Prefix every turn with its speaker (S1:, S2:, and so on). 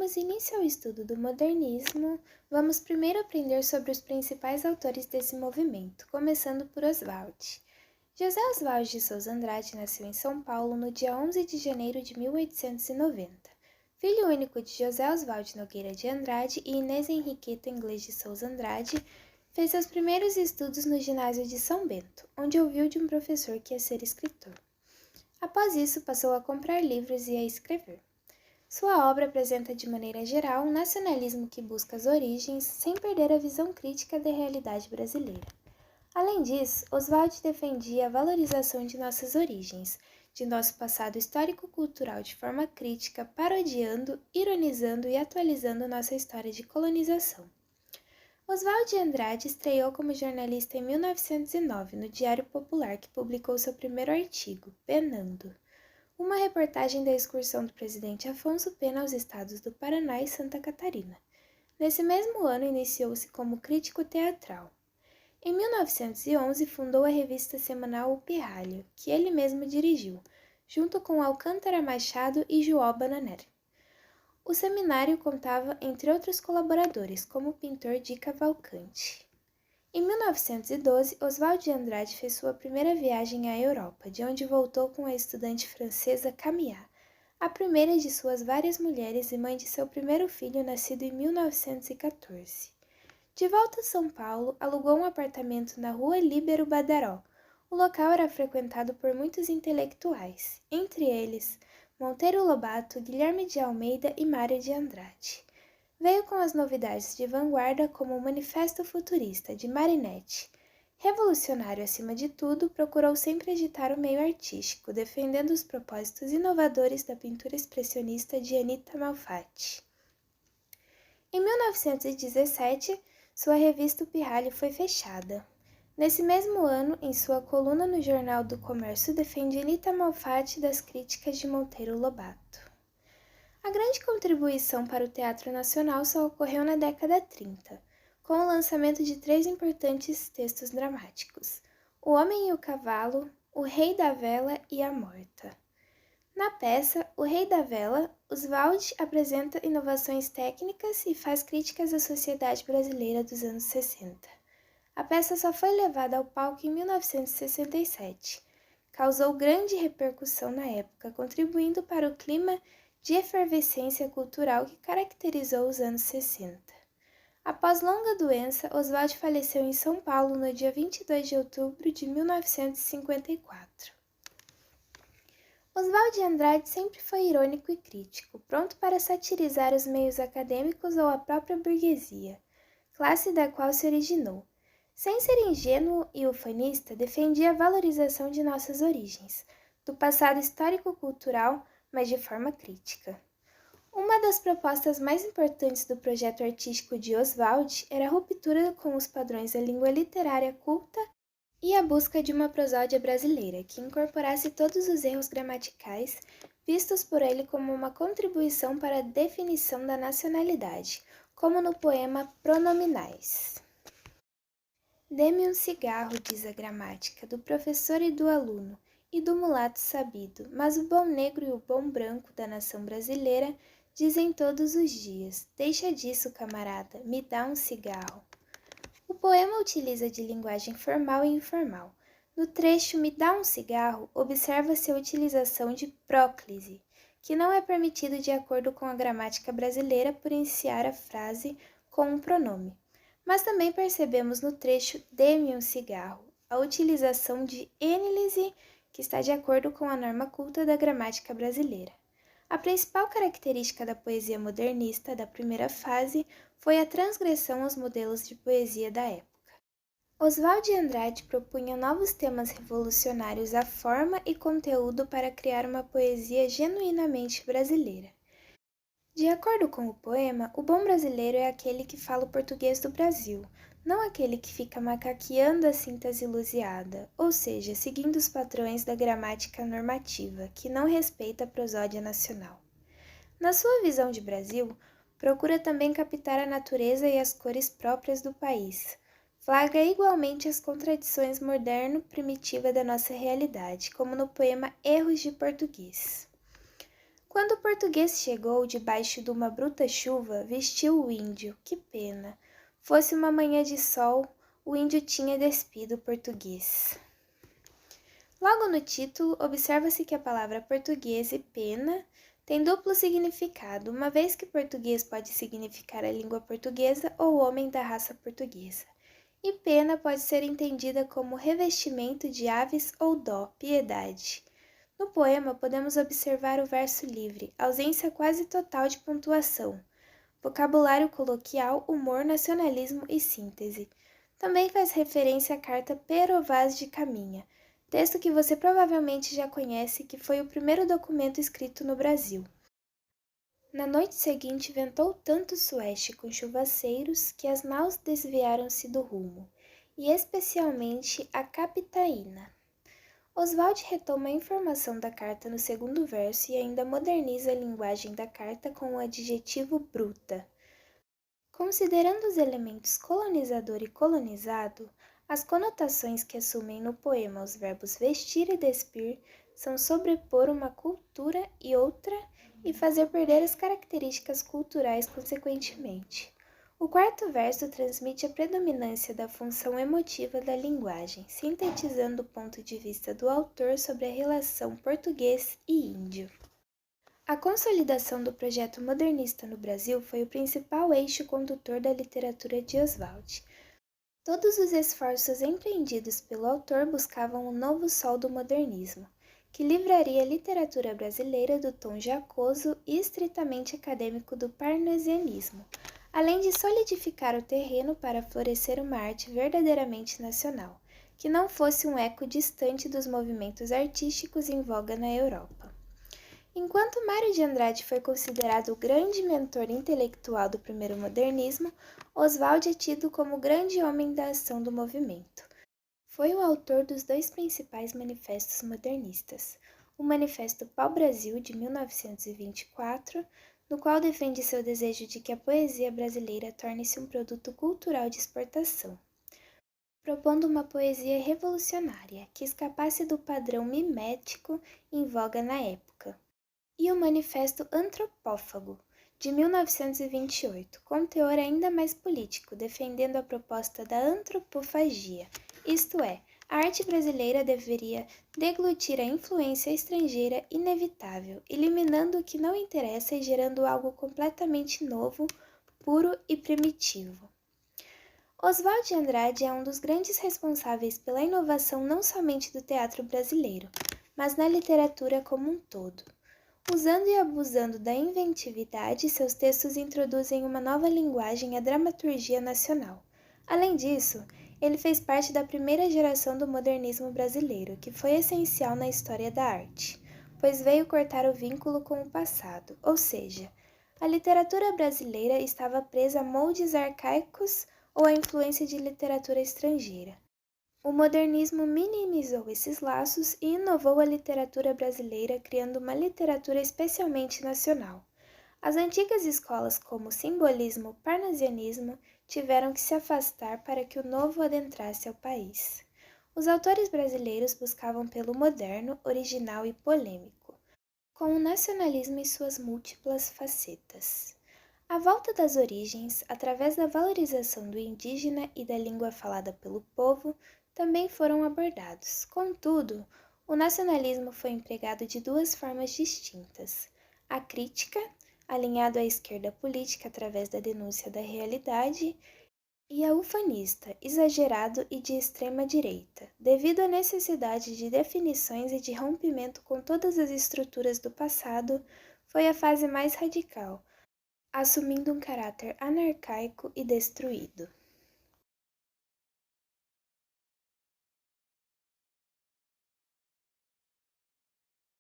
S1: darmos início ao estudo do modernismo, vamos primeiro aprender sobre os principais autores desse movimento, começando por Oswald. José Oswald de Souza Andrade nasceu em São Paulo no dia 11 de janeiro de 1890. Filho único de José Oswald Nogueira de Andrade e Inês Henriqueta Inglês de Souza Andrade, fez seus primeiros estudos no ginásio de São Bento, onde ouviu de um professor que ia ser escritor. Após isso, passou a comprar livros e a escrever. Sua obra apresenta de maneira geral um nacionalismo que busca as origens sem perder a visão crítica da realidade brasileira. Além disso, Oswald defendia a valorização de nossas origens, de nosso passado histórico-cultural de forma crítica, parodiando, ironizando e atualizando nossa história de colonização. Oswald de Andrade estreou como jornalista em 1909 no Diário Popular, que publicou seu primeiro artigo, Penando, uma reportagem da excursão do presidente Afonso Pena aos estados do Paraná e Santa Catarina. Nesse mesmo ano, iniciou-se como crítico teatral. Em 1911, fundou a revista semanal O Pirralho, que ele mesmo dirigiu, junto com Alcântara Machado e João Bananer. O seminário contava, entre outros colaboradores, como o pintor Di Cavalcanti. Em 1912, Oswald de Andrade fez sua primeira viagem à Europa, de onde voltou com a estudante francesa Camille, a primeira de suas várias mulheres e mãe de seu primeiro filho, nascido em 1914. De volta a São Paulo, alugou um apartamento na rua Líbero Badaró. O local era frequentado por muitos intelectuais, entre eles Monteiro Lobato, Guilherme de Almeida e Mário de Andrade. Veio com as novidades de vanguarda como o Manifesto Futurista, de Marinetti. Revolucionário acima de tudo, procurou sempre agitar o meio artístico, defendendo os propósitos inovadores da pintura expressionista de Anita Malfatti. Em 1917, sua revista O Pirralho foi fechada. Nesse mesmo ano, em sua coluna no Jornal do Comércio, defende Anita Malfatti das críticas de Monteiro Lobato. A grande contribuição para o teatro nacional só ocorreu na década 30, com o lançamento de 3 importantes textos dramáticos: O Homem e o Cavalo, O Rei da Vela e A Morta. Na peça O Rei da Vela, Oswald apresenta inovações técnicas e faz críticas à sociedade brasileira dos anos 60. A peça só foi levada ao palco em 1967. Causou grande repercussão na época, contribuindo para o clima de efervescência cultural que caracterizou os anos 60. Após longa doença, Oswald faleceu em São Paulo no dia 22 de outubro de 1954. Oswald de Andrade sempre foi irônico e crítico, pronto para satirizar os meios acadêmicos ou a própria burguesia, classe da qual se originou. Sem ser ingênuo e ufanista, defendia a valorização de nossas origens, do passado histórico-cultural, mas de forma crítica. Uma das propostas mais importantes do projeto artístico de Oswald era a ruptura com os padrões da língua literária culta e a busca de uma prosódia brasileira que incorporasse todos os erros gramaticais vistos por ele como uma contribuição para a definição da nacionalidade, como no poema Pronominais. Dê-me um cigarro, diz a gramática, do professor e do aluno, e do mulato sabido, mas o bom negro e o bom branco da nação brasileira dizem todos os dias: deixa disso, camarada, me dá um cigarro. O poema utiliza de linguagem formal e informal. No trecho Me dá um cigarro, observa-se a utilização de próclise, que não é permitido de acordo com a gramática brasileira por iniciar a frase com um pronome. Mas também percebemos no trecho Dê-me um cigarro a utilização de ênlise, que está de acordo com a norma culta da gramática brasileira. A principal característica da poesia modernista da primeira fase foi a transgressão aos modelos de poesia da época. Oswald de Andrade propunha novos temas revolucionários à forma e conteúdo para criar uma poesia genuinamente brasileira. De acordo com o poema, o bom brasileiro é aquele que fala o português do Brasil, não aquele que fica macaqueando a síntese lusiada, ou seja, seguindo os padrões da gramática normativa, que não respeita a prosódia nacional. Na sua visão de Brasil, procura também captar a natureza e as cores próprias do país. Flagra igualmente as contradições moderno-primitiva da nossa realidade, como no poema Erros de Português. Quando o português chegou debaixo de uma bruta chuva, vestiu o índio, que pena. Fosse uma manhã de sol, o índio tinha despido o português. Logo no título, observa-se que a palavra português e pena tem duplo significado, uma vez que português pode significar a língua portuguesa ou homem da raça portuguesa. E pena pode ser entendida como revestimento de aves ou dó, piedade. No poema, podemos observar o verso livre, ausência quase total de pontuação, vocabulário coloquial, humor, nacionalismo e síntese. Também faz referência à carta Pero Vaz de Caminha, texto que você provavelmente já conhece, que foi o primeiro documento escrito no Brasil. Na noite seguinte ventou tanto sueste com chuvaceiros que as naus desviaram-se do rumo, e especialmente a capitaína. Oswald retoma a informação da carta no segundo verso e ainda moderniza a linguagem da carta com o adjetivo bruta. Considerando os elementos colonizador e colonizado, as conotações que assumem no poema os verbos vestir e despir são sobrepor uma cultura e outra e fazer perder as características culturais consequentemente. O quarto verso transmite a predominância da função emotiva da linguagem, sintetizando o ponto de vista do autor sobre a relação português e índio. A consolidação do projeto modernista no Brasil foi o principal eixo condutor da literatura de Oswald. Todos os esforços empreendidos pelo autor buscavam o novo sol do modernismo, que livraria a literatura brasileira do tom jocoso e estritamente acadêmico do parnasianismo, além de solidificar o terreno para florescer uma arte verdadeiramente nacional, que não fosse um eco distante dos movimentos artísticos em voga na Europa. Enquanto Mário de Andrade foi considerado o grande mentor intelectual do primeiro modernismo, Oswald é tido como o grande homem da ação do movimento. Foi o autor dos dois principais manifestos modernistas, o Manifesto Pau-Brasil, de 1924, no qual defende seu desejo de que a poesia brasileira torne-se um produto cultural de exportação, propondo uma poesia revolucionária que escapasse do padrão mimético em voga na época. E o Manifesto Antropófago, de 1928, com teor ainda mais político, defendendo a proposta da antropofagia, isto é, a arte brasileira deveria deglutir a influência estrangeira inevitável, eliminando o que não interessa e gerando algo completamente novo, puro e primitivo. Oswald de Andrade é um dos grandes responsáveis pela inovação não somente do teatro brasileiro, mas na literatura como um todo. Usando e abusando da inventividade, seus textos introduzem uma nova linguagem à dramaturgia nacional. Além disso, ele fez parte da primeira geração do modernismo brasileiro, que foi essencial na história da arte, pois veio cortar o vínculo com o passado, ou seja, a literatura brasileira estava presa a moldes arcaicos ou à influência de literatura estrangeira. O modernismo minimizou esses laços e inovou a literatura brasileira, criando uma literatura especialmente nacional. As antigas escolas como o simbolismo e o parnasianismo tiveram que se afastar para que o novo adentrasse ao país. Os autores brasileiros buscavam pelo moderno, original e polêmico, com o nacionalismo em suas múltiplas facetas. A volta das origens, através da valorização do indígena e da língua falada pelo povo, também foram abordados. Contudo, o nacionalismo foi empregado de duas formas distintas. A crítica, alinhado à esquerda política através da denúncia da realidade, e a ufanista, exagerado e de extrema direita, devido à necessidade de definições e de rompimento com todas as estruturas do passado, foi a fase mais radical, assumindo um caráter anarcaico e destruído.